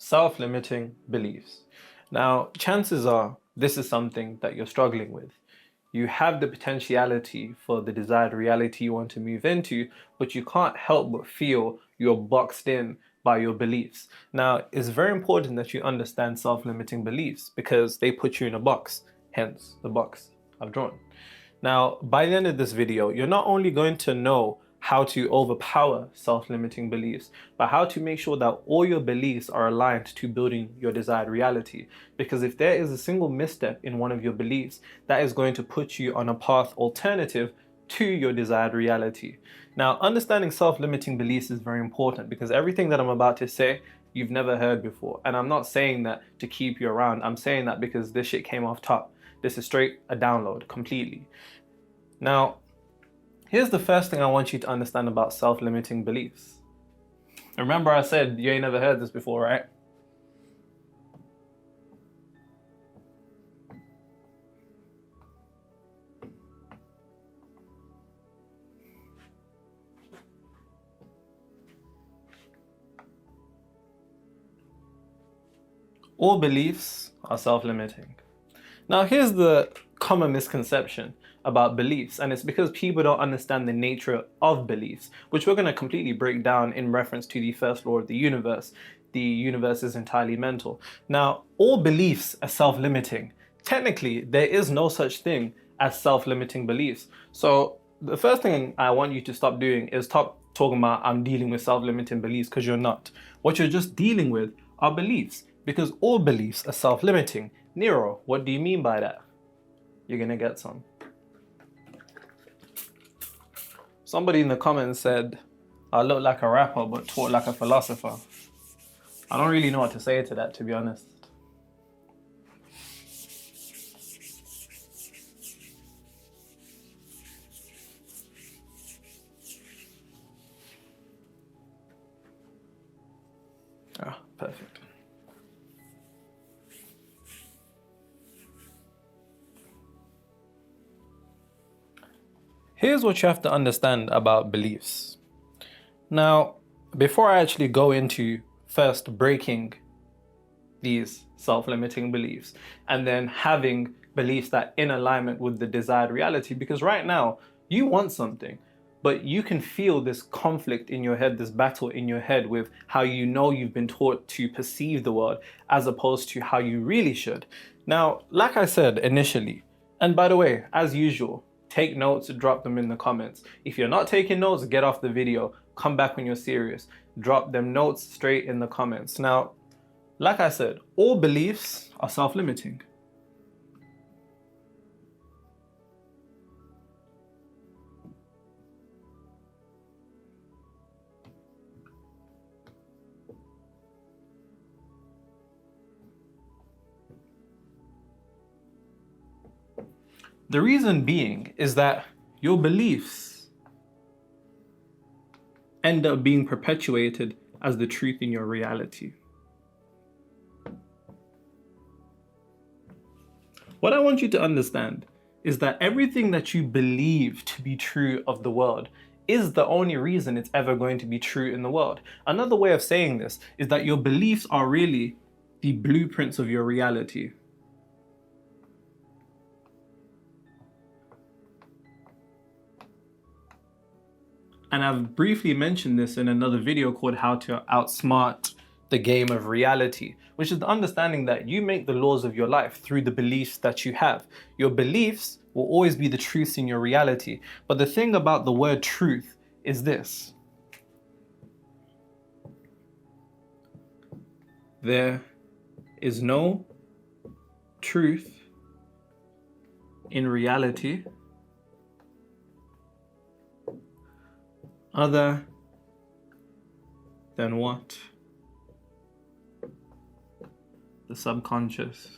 Self-limiting beliefs. Now, chances are this is something that you're struggling with. You have the potentiality for the desired reality you want to move into, but you can't help but feel you're boxed in by your beliefs. Now, it's very important that you understand self-limiting beliefs because they put you in a box, hence the box I've drawn. Now, by the end of this video, you're not only going to know how to overpower self-limiting beliefs, but how to make sure that all your beliefs are aligned to building your desired reality. Because if there is a single misstep in one of your beliefs, that is going to put you on a path alternative to your desired reality. Now, understanding self-limiting beliefs is very important because everything that I'm about to say, you've never heard before. And I'm not saying that to keep you around. I'm saying that because this shit came off top. This is straight a download completely. Now, here's the first thing I want you to understand about self-limiting beliefs. Remember I said you ain't never heard this before, right? All beliefs are self-limiting. Now, here's the common misconception about beliefs, and it's because people don't understand the nature of beliefs, which we're going to completely break down in reference to the first law of the universe. The universe is entirely mental. Now, all beliefs are self-limiting. Technically, there is no such thing as self-limiting beliefs. So the first thing I want you to stop doing is stop talking about I'm dealing with self-limiting beliefs, because you're not. What you're just dealing with are beliefs, because all beliefs are self-limiting. Nero, what do you mean by that? You're gonna get some. Somebody in the comments said, I look like a rapper but talk like a philosopher. I don't really know what to say to that, to be honest. Ah, perfect. Here's what you have to understand about beliefs. Now, before I actually go into first breaking these self-limiting beliefs and then having beliefs that in alignment with the desired reality, because right now you want something, but you can feel this conflict in your head, this battle in your head with how you know you've been taught to perceive the world as opposed to how you really should. Now, like I said initially, and by the way, as usual, take notes, drop them in the comments. If you're not taking notes, get off the video, come back when you're serious. Drop them notes straight in the comments. Now, like I said, all beliefs are self-limiting. The reason being is that your beliefs end up being perpetuated as the truth in your reality. What I want you to understand is that everything that you believe to be true of the world is the only reason it's ever going to be true in the world. Another way of saying this is that your beliefs are really the blueprints of your reality. And I've briefly mentioned this in another video called How to Outsmart the Game of Reality, which is the understanding that you make the laws of your life through the beliefs that you have. Your beliefs will always be the truths in your reality. But the thing about the word truth is this. There is no truth in reality other than what the subconscious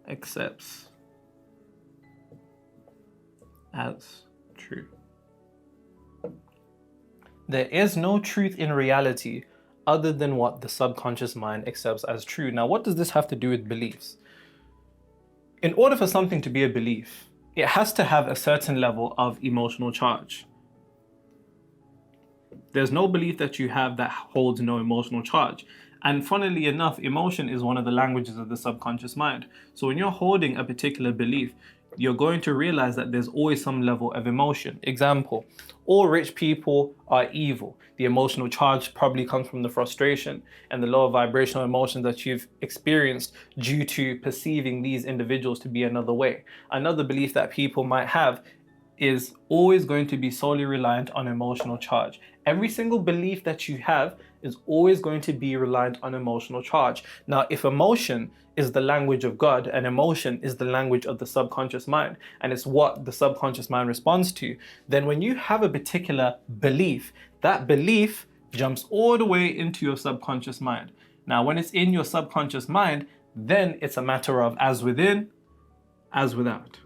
accepts as true. There is no truth in reality other than what the subconscious mind accepts as true. Now, what does this have to do with beliefs? In order for something to be a belief, it has to have a certain level of emotional charge. There's no belief that you have that holds no emotional charge. And funnily enough, emotion is one of the languages of the subconscious mind. So when you're holding a particular belief, you're going to realize that there's always some level of emotion. Example, all rich people are evil. The emotional charge probably comes from the frustration and the lower vibrational emotions that you've experienced due to perceiving these individuals to be another way. Another belief that people might have is always going to be solely reliant on emotional charge. Every single belief that you have is always going to be reliant on emotional charge. Now, if emotion is the language of God and emotion is the language of the subconscious mind, and it's what the subconscious mind responds to, then when you have a particular belief, that belief jumps all the way into your subconscious mind. Now, when it's in your subconscious mind, then it's a matter of as within, as without.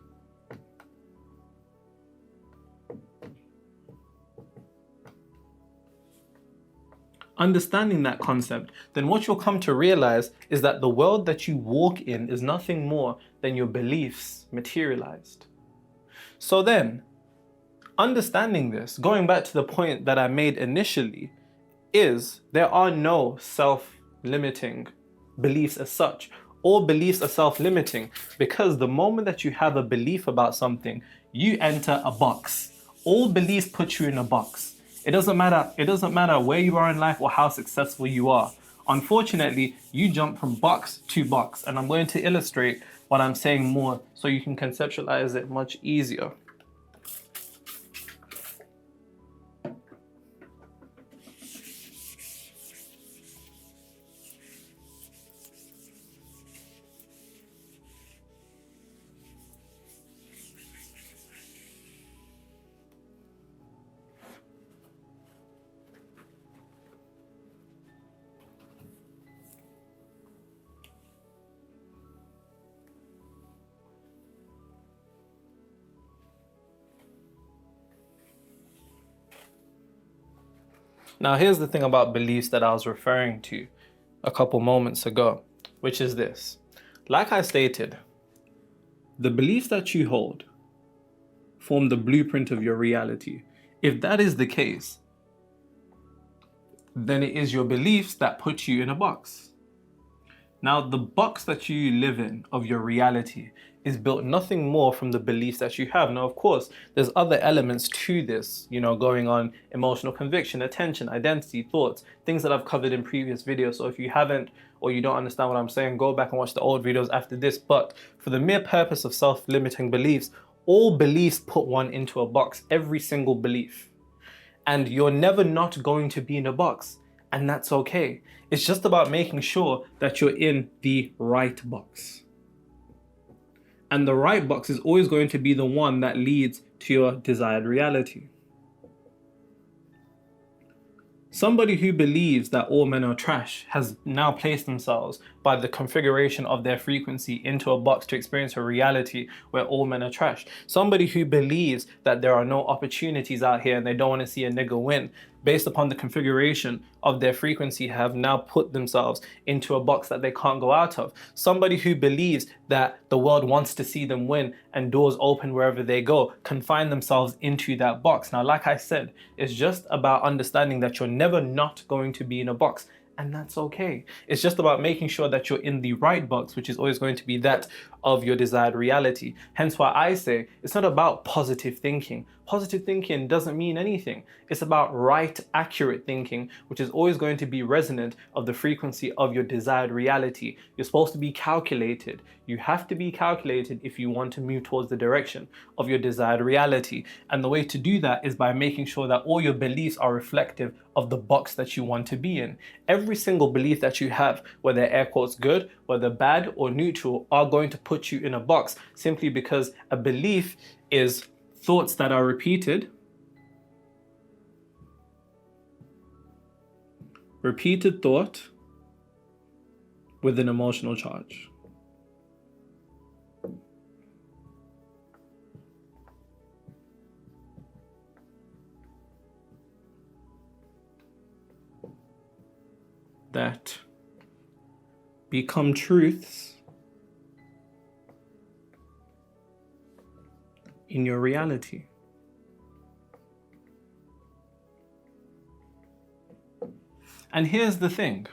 Understanding that concept, then what you'll come to realize is that the world that you walk in is nothing more than your beliefs materialized. So then, understanding this, going back to the point that I made initially, is there are no self-limiting beliefs as such. All beliefs are self-limiting because the moment that you have a belief about something, you enter a box. All beliefs put you in a box. It doesn't matter where you are in life or how successful you are. Unfortunately, you jump from box to box, and I'm going to illustrate what I'm saying more so you can conceptualize it much easier. Now, here's the thing about beliefs that I was referring to a couple moments ago, which is this. Like I stated, the beliefs that you hold form the blueprint of your reality. If that is the case, then it is your beliefs that put you in a box. Now, the box that you live in of your reality is built nothing more from the beliefs that you have. Now, of course, there's other elements to this, going on: emotional conviction, attention, identity, thoughts, things that I've covered in previous videos. So if you haven't or you don't understand what I'm saying, go back and watch the old videos after this. But for the mere purpose of self-limiting beliefs, all beliefs put one into a box, every single belief. And you're never not going to be in a box, and that's okay. It's just about making sure that you're in the right box. And the right box is always going to be the one that leads to your desired reality. Somebody who believes that all men are trash has now placed themselves by the configuration of their frequency into a box to experience a reality where all men are trash. Somebody who believes that there are no opportunities out here and they don't want to see a nigga win, based upon the configuration of their frequency, have now put themselves into a box that they can't go out of. Somebody who believes that the world wants to see them win and doors open wherever they go confine themselves into that box. Now, like I said, it's just about understanding that you're never not going to be in a box, and that's okay. It's just about making sure that you're in the right box, which is always going to be that of your desired reality. Hence why I say it's not about positive thinking. Positive thinking doesn't mean anything. It's about right, accurate thinking, which is always going to be resonant of the frequency of your desired reality. You're supposed to be calculated. You have to be calculated if you want to move towards the direction of your desired reality. And the way to do that is by making sure that all your beliefs are reflective of the box that you want to be in. Every single belief that you have, whether air quotes good, whether bad or neutral, are going to put you in a box, simply because a belief is thoughts that are repeated thought with an emotional charge. That become truths in your reality. And here's the thing.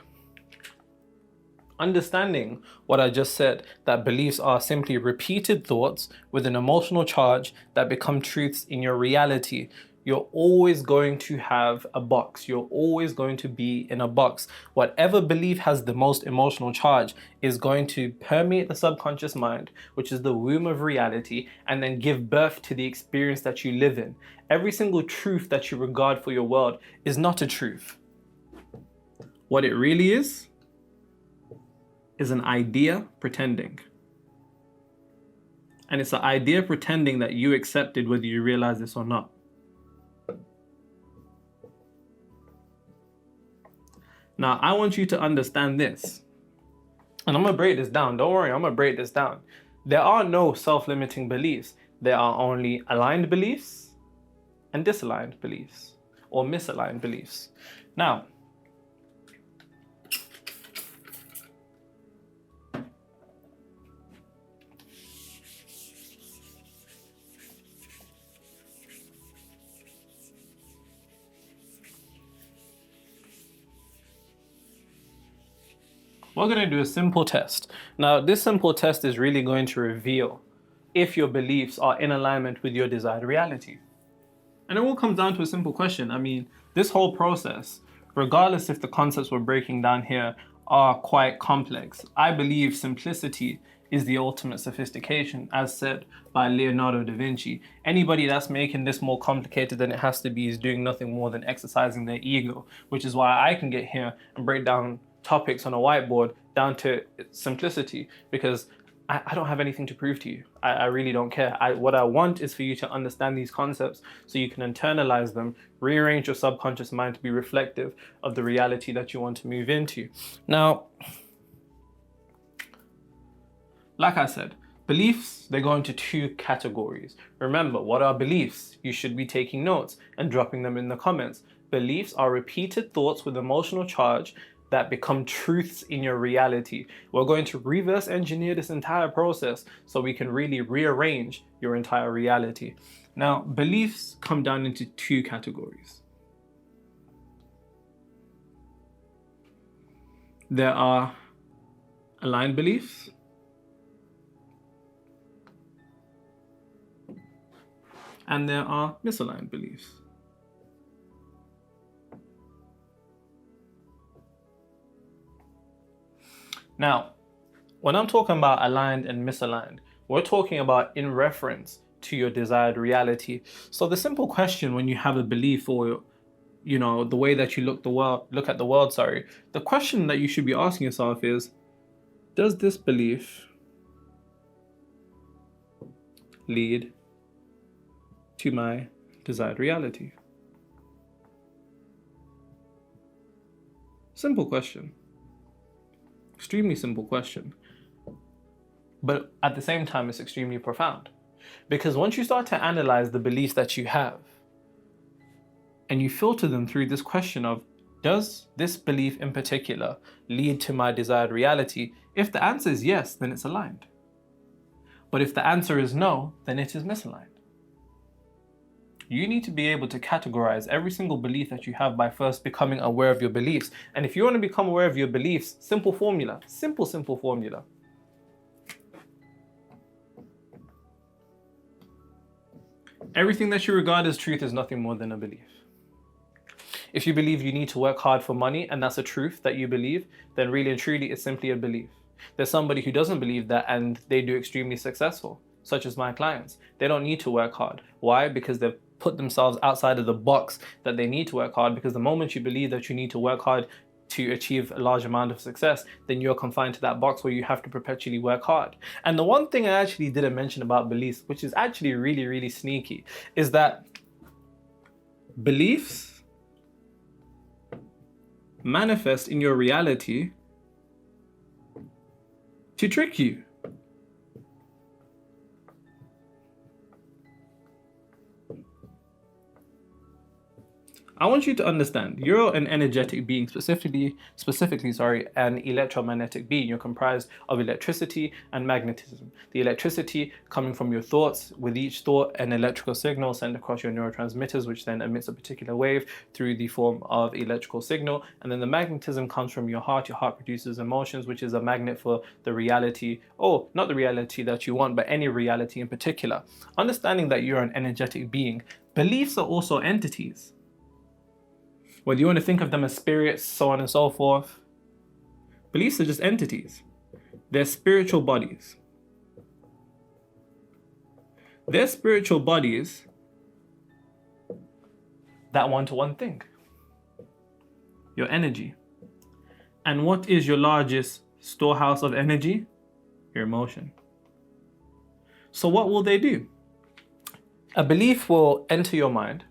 Understanding what I just said, that beliefs are simply repeated thoughts with an emotional charge that become truths in your reality. You're always going to have a box. You're always going to be in a box. Whatever belief has the most emotional charge is going to permeate the subconscious mind, which is the womb of reality, and then give birth to the experience that you live in. Every single truth that you regard for your world is not a truth. What it really is an idea pretending. And it's an idea pretending that you accepted whether you realize this or not. Now, I want you to understand this. And I'm going to break this down. Don't worry, I'm going to break this down. There are no self-limiting beliefs. There are only aligned beliefs and disaligned beliefs, or misaligned beliefs. Now, we're going to do a simple test. Now, this simple test is really going to reveal if your beliefs are in alignment with your desired reality. And it all comes down to a simple question. I mean, this whole process, regardless if the concepts we're breaking down here are quite complex, I believe simplicity is the ultimate sophistication, as said by Leonardo da Vinci. Anybody that's making this more complicated than it has to be is doing nothing more than exercising their ego, which is why I can get here and break down topics on a whiteboard down to simplicity, because I don't have anything to prove to you. I really don't care. What I want is for you to understand these concepts so you can internalize them, rearrange your subconscious mind to be reflective of the reality that you want to move into. Now, like I said, beliefs, they go into two categories. Remember, what are beliefs? You should be taking notes and dropping them in the comments. Beliefs are repeated thoughts with emotional charge that become truths in your reality. We're going to reverse engineer this entire process so we can really rearrange your entire reality. Now, beliefs come down into two categories. There are aligned beliefs and there are misaligned beliefs. Now, when I'm talking about aligned and misaligned, we're talking about in reference to your desired reality. So the simple question when you have a belief, or the way that you look at the world, the question that you should be asking yourself is, does this belief lead to my desired reality? Simple question. Extremely simple question. But at the same time, it's extremely profound. Because once you start to analyze the beliefs that you have, and you filter them through this question of, does this belief in particular lead to my desired reality? If the answer is yes, then it's aligned. But if the answer is no, then it is misaligned. You need to be able to categorize every single belief that you have by first becoming aware of your beliefs. And if you want to become aware of your beliefs, simple formula, simple formula. Everything that you regard as truth is nothing more than a belief. If you believe you need to work hard for money and that's a truth that you believe, then really and truly it's simply a belief. There's somebody who doesn't believe that and they do extremely successful, such as my clients. They don't need to work hard. Why? Because they've put themselves outside of the box that they need to work hard, because the moment you believe that you need to work hard to achieve a large amount of success, then you're confined to that box where you have to perpetually work hard. And the one thing I actually didn't mention about beliefs, which is actually really, really sneaky, is that beliefs manifest in your reality to trick you. I want you to understand, you're an energetic being, specifically, an electromagnetic being. You're comprised of electricity and magnetism. The electricity coming from your thoughts, with each thought, an electrical signal sent across your neurotransmitters, which then emits a particular wave through the form of electrical signal. And then the magnetism comes from your heart. Your heart produces emotions, which is a magnet for the reality, or not the reality that you want, but any reality in particular. Understanding that you're an energetic being, beliefs are also entities. Whether you want to think of them as spirits, so on and so forth, beliefs are just entities. They're spiritual bodies. They're spiritual bodies that want one thing: your energy. And what is your largest storehouse of energy? Your emotion. So what will they do? A belief will enter your mind.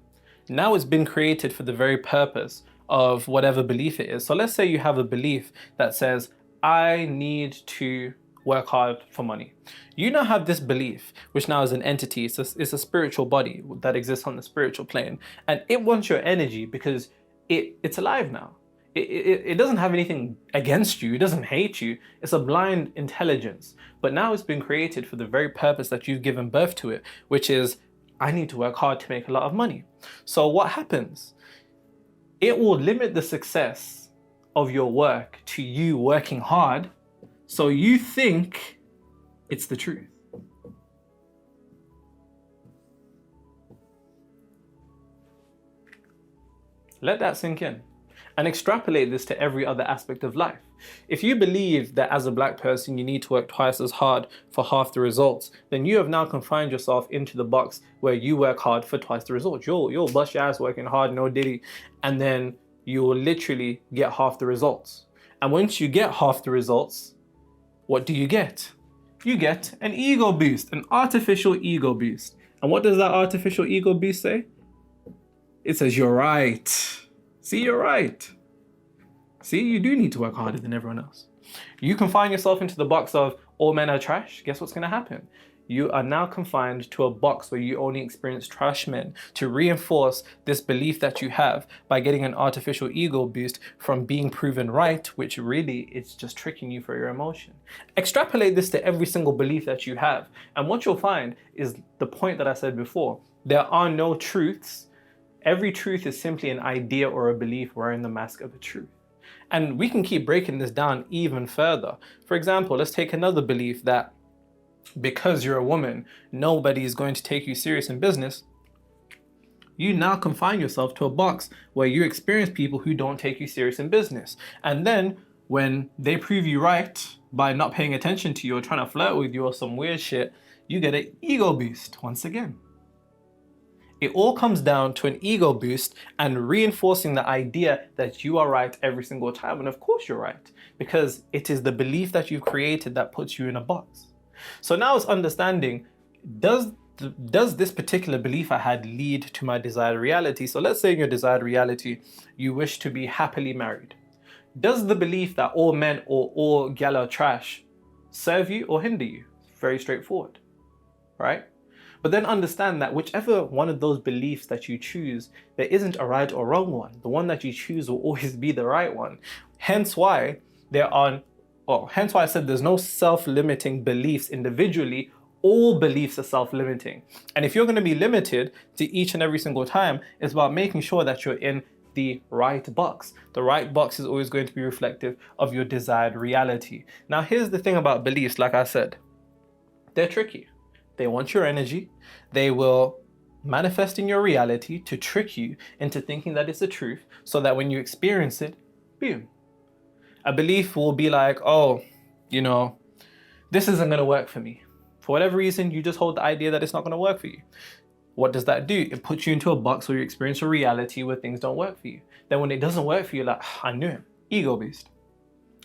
Now it's been created for the very purpose of whatever belief it is. So let's say you have a belief that says, I need to work hard for money. You now have this belief, which now is an entity. It's a spiritual body that exists on the spiritual plane. And it wants your energy because it's alive now. It doesn't have anything against you. It doesn't hate you. It's a blind intelligence. But now it's been created for the very purpose that you've given birth to it, which is, I need to work hard to make a lot of money. So what happens? It will limit the success of your work to you working hard, so you think it's the truth. Let that sink in and extrapolate this to every other aspect of life. If you believe that as a black person you need to work twice as hard for half the results, then you have now confined yourself into the box where you work hard for twice the results. You'll bust your ass working hard, no diddy, and then you will literally get half the results. And once you get half the results, what do you get? You get an ego boost, an artificial ego boost. And what does that artificial ego boost say? It says, you're right. See, you're right. See, you do need to work harder than everyone else. You confine yourself into the box of all men are trash. Guess what's going to happen? You are now confined to a box where you only experience trash men, to reinforce this belief that you have by getting an artificial ego boost from being proven right, which really is just tricking you for your emotion. Extrapolate this to every single belief that you have. And what you'll find is the point that I said before. There are no truths. Every truth is simply an idea or a belief wearing the mask of a truth. And we can keep breaking this down even further. For example, let's take another belief that because you're a woman, nobody is going to take you serious in business. You now confine yourself to a box where you experience people who don't take you serious in business. And then when they prove you right by not paying attention to you or trying to flirt with you or some weird shit, you get an ego boost once again. It all comes down to an ego boost and reinforcing the idea that you are right every single time. And of course you're right, because it is the belief that you've created that puts you in a box. So now it's understanding, does this particular belief I had lead to my desired reality? So let's say in your desired reality, you wish to be happily married. Does the belief that all men or all gal are trash serve you or hinder you? Very straightforward, right? But then understand that whichever one of those beliefs that you choose, there isn't a right or wrong one. The one that you choose will always be the right one. Hence why I said there's no self-limiting beliefs individually. All beliefs are self-limiting. And if you're going to be limited to each and every single time, it's about making sure that you're in the right box. The right box is always going to be reflective of your desired reality. Now, here's the thing about beliefs, like I said, they're tricky. They want your energy. They will manifest in your reality to trick you into thinking that it's the truth, so that when you experience it, boom. A belief will be like, oh, this isn't going to work for me. For whatever reason, you just hold the idea that it's not going to work for you. What does that do? It puts you into a box where you experience a reality where things don't work for you. Then when it doesn't work for you, like, I knew it. Ego boost.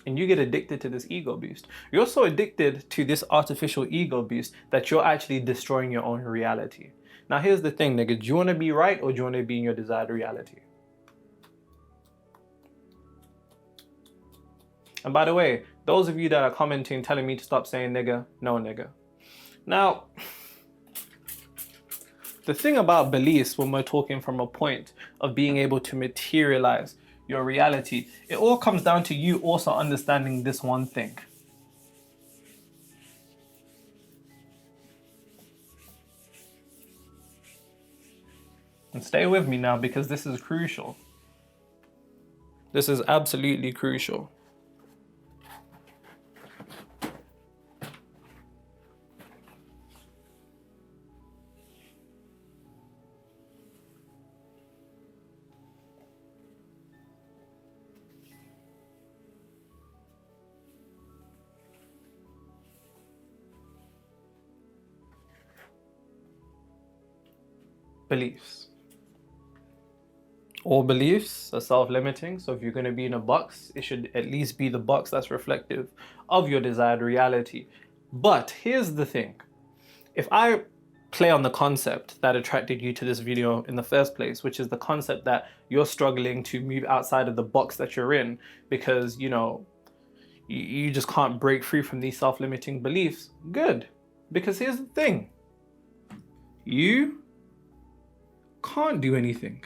And you get addicted to this ego boost. You're so addicted to this artificial ego boost that you're actually destroying your own reality. Now here's the thing, nigga. Do you want to be right or do you want to be in your desired reality? And by the way, those of you that are commenting telling me to stop saying nigga, no nigga. Now, The thing about beliefs, when we're talking from a point of being able to materialize your reality, it all comes down to you also understanding this one thing. And stay with me now, because this is crucial. This is absolutely crucial. Beliefs. All beliefs are self-limiting, so if you're going to be in a box, it should at least be the box that's reflective of your desired reality. But here's the thing. If I play on the concept that attracted you to this video in the first place, which is the concept that you're struggling to move outside of the box that you're in because, you just can't break free from these self-limiting beliefs, good. Because here's the thing. You can't do anything.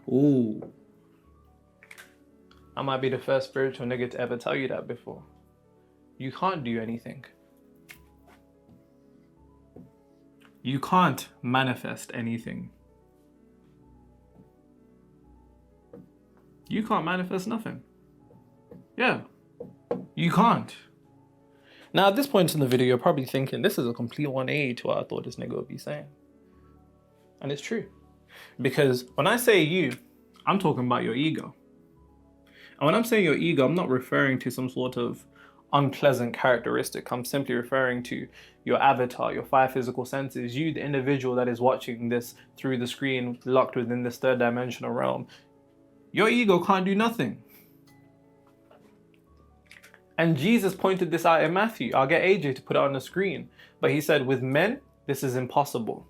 Ooh. I might be the first spiritual nigga to ever tell you that before. You can't do anything. You can't manifest anything. You can't manifest nothing. Yeah, you can't. Now at this point in the video, you're probably thinking, this is a complete 180 to what I thought this nigga would be saying. And it's true. Because when I say you, I'm talking about your ego. And when I'm saying your ego, I'm not referring to some sort of unpleasant characteristic. I'm simply referring to your avatar, your 5 physical senses, you, the individual that is watching this through the screen, locked within this 3rd dimensional realm. Your ego can't do nothing. And Jesus pointed this out in Matthew. I'll get AJ to put it on the screen. But he said, with men, this is impossible.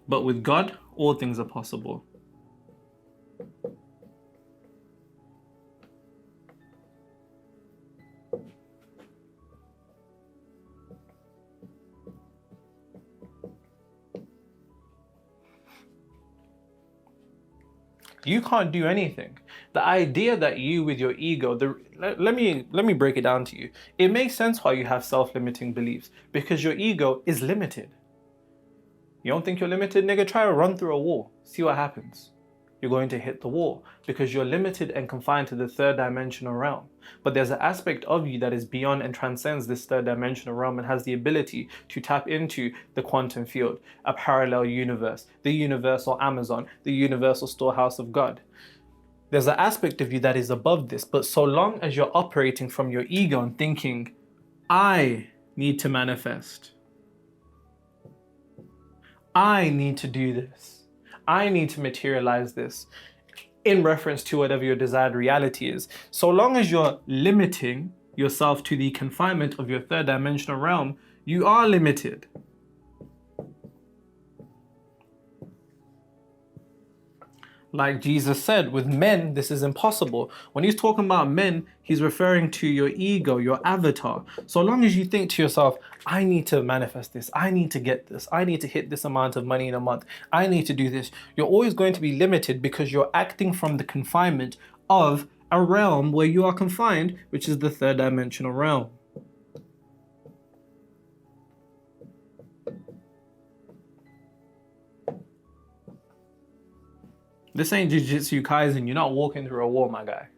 But with God, all things are possible. You can't do anything. The idea that you with your ego, let me break it down to you. It makes sense why you have self-limiting beliefs, because your ego is limited. You don't think you're limited, nigga? Try to run through a wall. See what happens. You're going to hit the wall because you're limited and confined to the 3rd dimensional realm. But there's an aspect of you that is beyond and transcends this 3rd dimensional realm and has the ability to tap into the quantum field, a parallel universe, the universal Amazon, the universal storehouse of God. There's an aspect of you that is above this, but so long as you're operating from your ego and thinking, I need to manifest, I need to do this, I need to materialize this in reference to whatever your desired reality is. So long as you're limiting yourself to the confinement of your 3rd dimensional realm, you are limited. Like Jesus said, with men, this is impossible. When he's talking about men, he's referring to your ego, your avatar. So long as you think to yourself, I need to manifest this, I need to get this, I need to hit this amount of money in a month, I need to do this, you're always going to be limited because you're acting from the confinement of a realm where you are confined, which is the 3rd dimensional realm. This ain't Jujutsu Kaisen. You're not walking through a wall, my guy.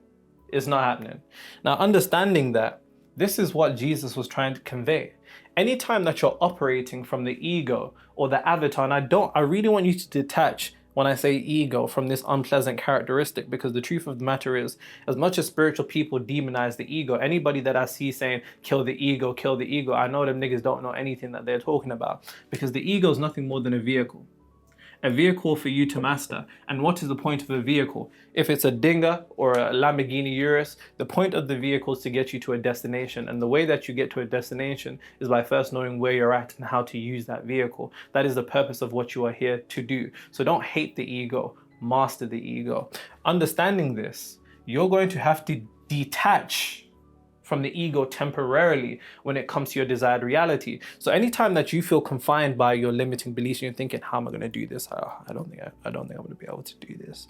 It's not happening. Now, understanding that, this is what Jesus was trying to convey. Anytime that you're operating from the ego or the avatar, and I really want you to detach when I say ego from this unpleasant characteristic, because the truth of the matter is, as much as spiritual people demonize the ego, anybody that I see saying, kill the ego, I know them niggas don't know anything that they're talking about, because the ego is nothing more than a vehicle. a vehicle for you to master. And what is the point of a vehicle? If it's a Dinger or a Lamborghini Urus, the point of the vehicle is to get you to a destination. And the way that you get to a destination is by first knowing where you're at and how to use that vehicle. That is the purpose of what you are here to do. So don't hate the ego, master the ego. Understanding this, you're going to have to detach from the ego temporarily when it comes to your desired reality. So anytime that you feel confined by your limiting beliefs and you're thinking, how am I going to do this? I don't think I'm going to be able to do this.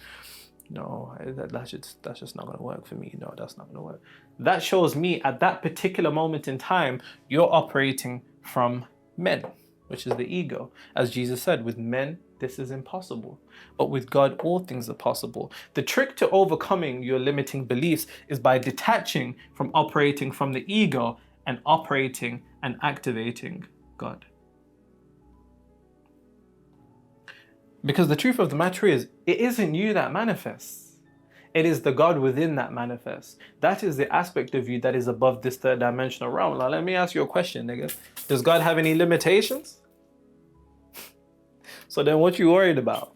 No, that's just not going to work for me. No, that's not going to work. That shows me at that particular moment in time, you're operating from men, which is the ego. As Jesus said, with men, this is impossible. But with God, all things are possible. The trick to overcoming your limiting beliefs is by detaching from operating from the ego and operating and activating God. Because the truth of the matter is, it isn't you that manifests. It is the God within that manifests. That is the aspect of you that is above this third dimensional realm. Now, let me ask you a question, nigga. Does God have any limitations? So then what you worried about?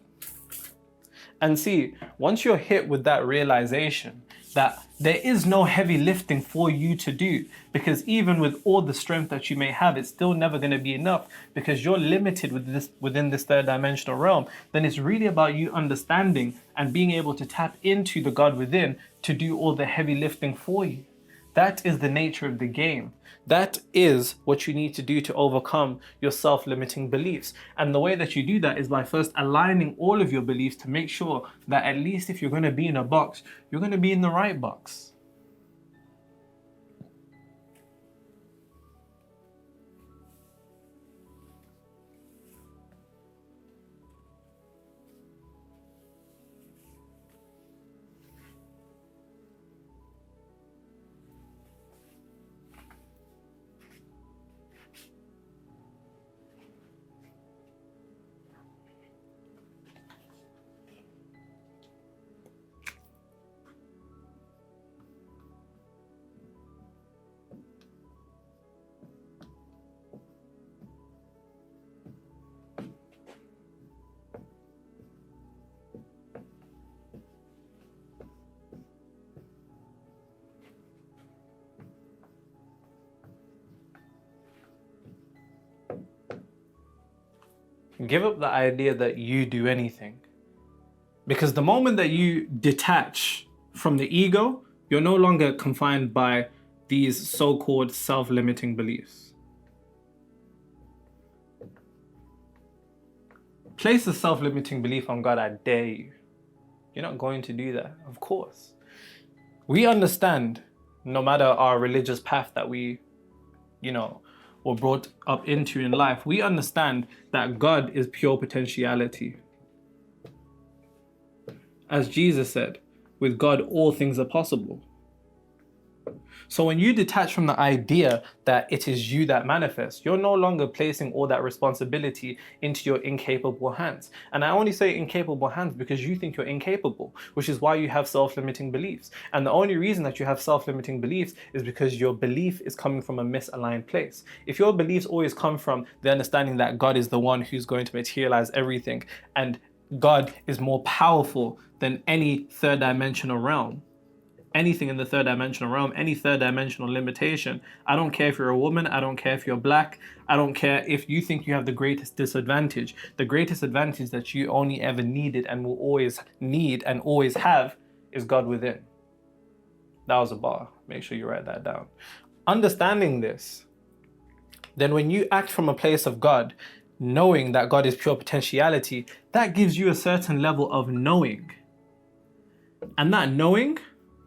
And see, once you're hit with that realization that there is no heavy lifting for you to do, because even with all the strength that you may have, it's still never going to be enough because you're limited within this third dimensional realm, then it's really about you understanding and being able to tap into the God within to do all the heavy lifting for you. That is the nature of the game. That is what you need to do to overcome your self-limiting beliefs. And the way that you do that is by first aligning all of your beliefs to make sure that at least if you're going to be in a box, you're going to be in the right box. Give up the idea that you do anything. Because the moment that you detach from the ego, you're no longer confined by these so-called self-limiting beliefs. Place a self-limiting belief on God, I dare you. You're not going to do that, of course. We understand, no matter our religious path that we, were brought up into in life, we understand that God is pure potentiality. As Jesus said, with God all things are possible. So when you detach from the idea that it is you that manifests, you're no longer placing all that responsibility into your incapable hands. And I only say incapable hands because you think you're incapable, which is why you have self-limiting beliefs. And the only reason that you have self-limiting beliefs is because your belief is coming from a misaligned place. If your beliefs always come from the understanding that God is the one who's going to materialize everything and God is more powerful than any third dimensional realm, anything in the third dimensional realm, any third dimensional limitation. I don't care if you're a woman, I don't care if you're black, I don't care if you think you have the greatest disadvantage. The greatest advantage that you only ever needed and will always need and always have is God within. That was a bar. Make sure you write that down. Understanding this, then when you act from a place of God, knowing that God is pure potentiality, that gives you a certain level of knowing. And that knowing,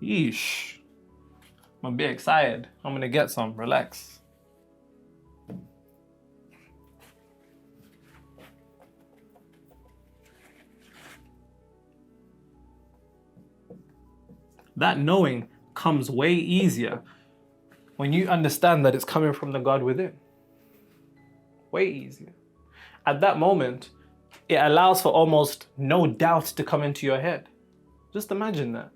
yeesh, I'm gonna be excited. I'm gonna get some, relax. That knowing comes way easier when you understand that it's coming from the God within. Way easier. At that moment, it allows for almost no doubt to come into your head. Just imagine that.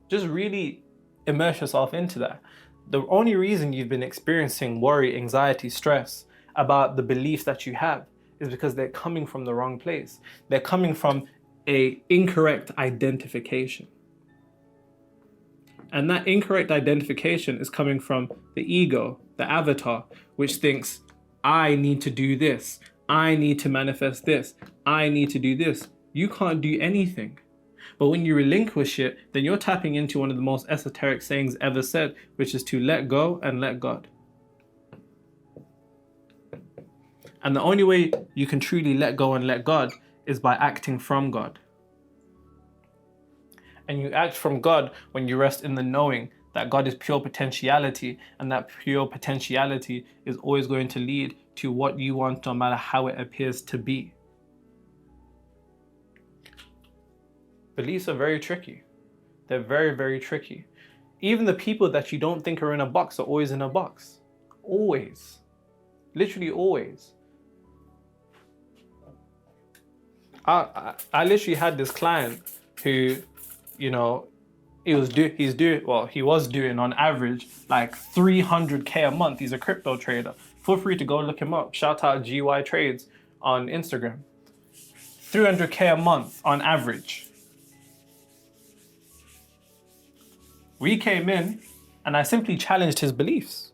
Just really immerse yourself into that. The only reason you've been experiencing worry, anxiety, stress about the beliefs that you have is because they're coming from the wrong place. They're coming from a incorrect identification. And that incorrect identification is coming from the ego, the avatar, which thinks, I need to do this. I need to manifest this. I need to do this. You can't do anything. But when you relinquish it, then you're tapping into one of the most esoteric sayings ever said, which is to let go and let God. And the only way you can truly let go and let God is by acting from God. And you act from God when you rest in the knowing that God is pure potentiality, and that pure potentiality is always going to lead to what you want, no matter how it appears to be. Beliefs are very tricky. They're very, very tricky. Even the people that you don't think are in a box are always in a box. Always. Literally always. I literally had this client who, you know, he was doing on average like 300K a month. He's a crypto trader. Feel free to go look him up. Shout out GY Trades on Instagram. 300K a month on average. We came in and I simply challenged his beliefs.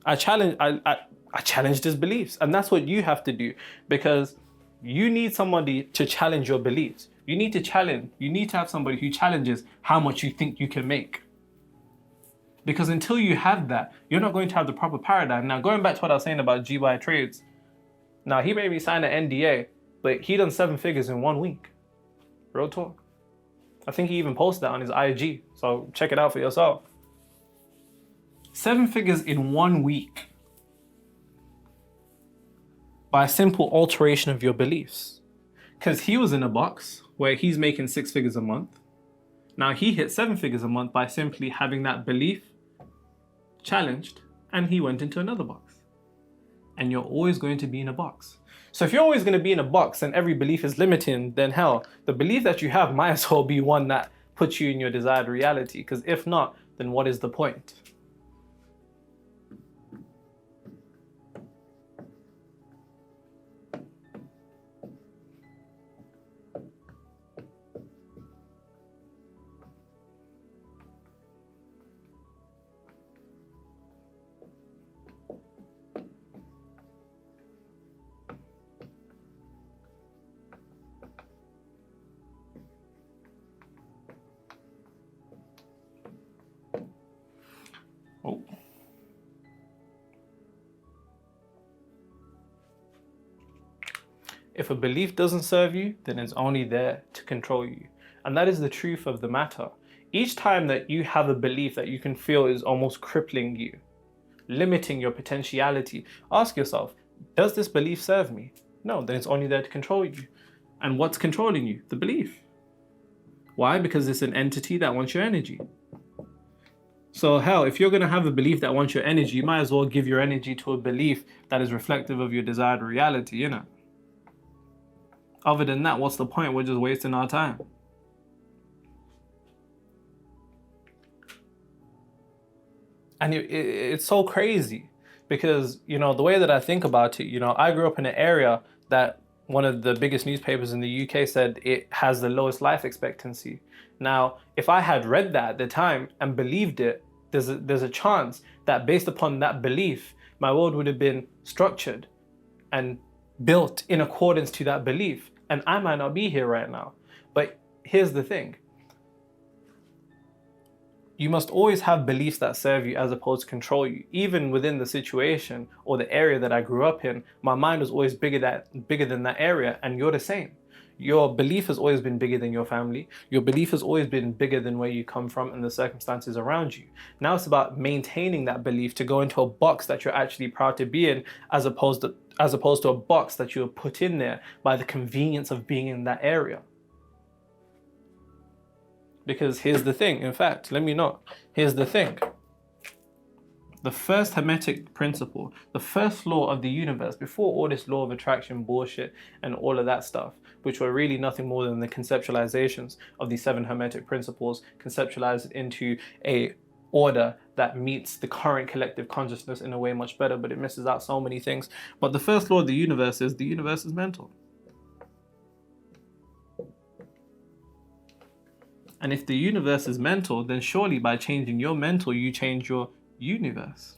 I challenged his beliefs. And that's what you have to do, because you need somebody to challenge your beliefs. You need to have somebody who challenges how much you think you can make. Because until you have that, you're not going to have the proper paradigm. Now, going back to what I was saying about GY Trades, now he made me sign an NDA, but he done 7 figures in 1 week. Real talk. I think he even posted that on his IG, so check it out for yourself. 7 figures in 1 week by a simple alteration of your beliefs. Because he was in a box where he's making 6 figures a month. Now he hit 7 figures a month by simply having that belief challenged, and he went into another box. And you're always going to be in a box. So if you're always going to be in a box and every belief is limiting, then hell, the belief that you have might as well be one that puts you in your desired reality. Because if not, then what is the point? Oh. If a belief doesn't serve you, then it's only there to control you. And that is the truth of the matter. Each time that you have a belief that you can feel is almost crippling you, limiting your potentiality, ask yourself, does this belief serve me? No, then it's only there to control you. And what's controlling you? The belief. Why? Because it's an entity that wants your energy. So hell, if you're going to have a belief that wants your energy, you might as well give your energy to a belief that is reflective of your desired reality, you know? Other than that, what's the point? We're just wasting our time. And it's so crazy because, you know, the way that I think about it, you know, I grew up in an area that one of the biggest newspapers in the UK said it has the lowest life expectancy. Now, if I had read that at the time and believed it, there's a chance that based upon that belief, my world would have been structured and built in accordance to that belief. And I might not be here right now. But here's the thing. You must always have beliefs that serve you as opposed to control you. Even within the situation or the area that I grew up in, my mind was always bigger than that area, and you're the same. Your belief has always been bigger than your family. Your belief has always been bigger than where you come from and the circumstances around you. Now it's about maintaining that belief to go into a box that you're actually proud to be in, as opposed to a box that you were put in there by the convenience of being in that area. Because here's the thing, in fact, let me know. Here's the thing. The first Hermetic principle, the first law of the universe, before all this law of attraction bullshit and all of that stuff, which were really nothing more than the conceptualizations of the 7 Hermetic principles, conceptualized into a order that meets the current collective consciousness in a way much better, but it misses out so many things. But the first law of the universe is mental. And if the universe is mental, then surely by changing your mental, you change your universe.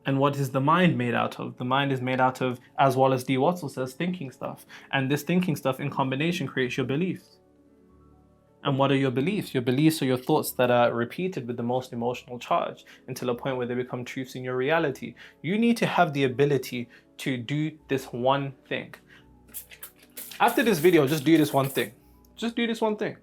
And what is the mind made out of? The mind is made out of, as Wallace D. Watson says, thinking stuff. And this thinking stuff in combination creates your beliefs. And what are your beliefs? Your beliefs are your thoughts that are repeated with the most emotional charge until a point where they become truths in your reality. You need to have the ability to do this one thing. After this video, just do this one thing. Just do this one thing.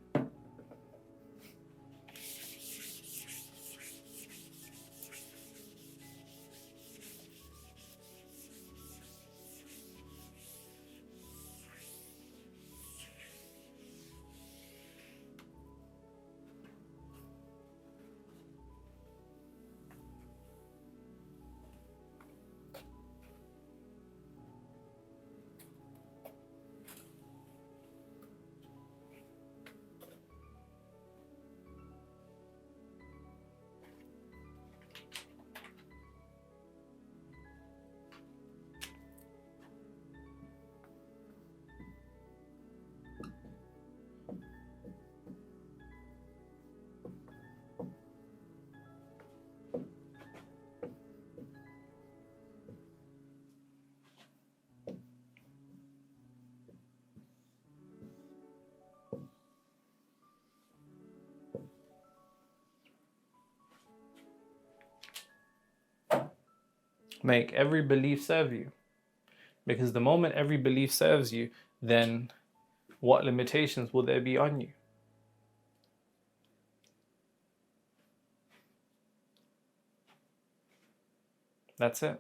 Make every belief serve you. Because the moment every belief serves you, then what limitations will there be on you? That's it.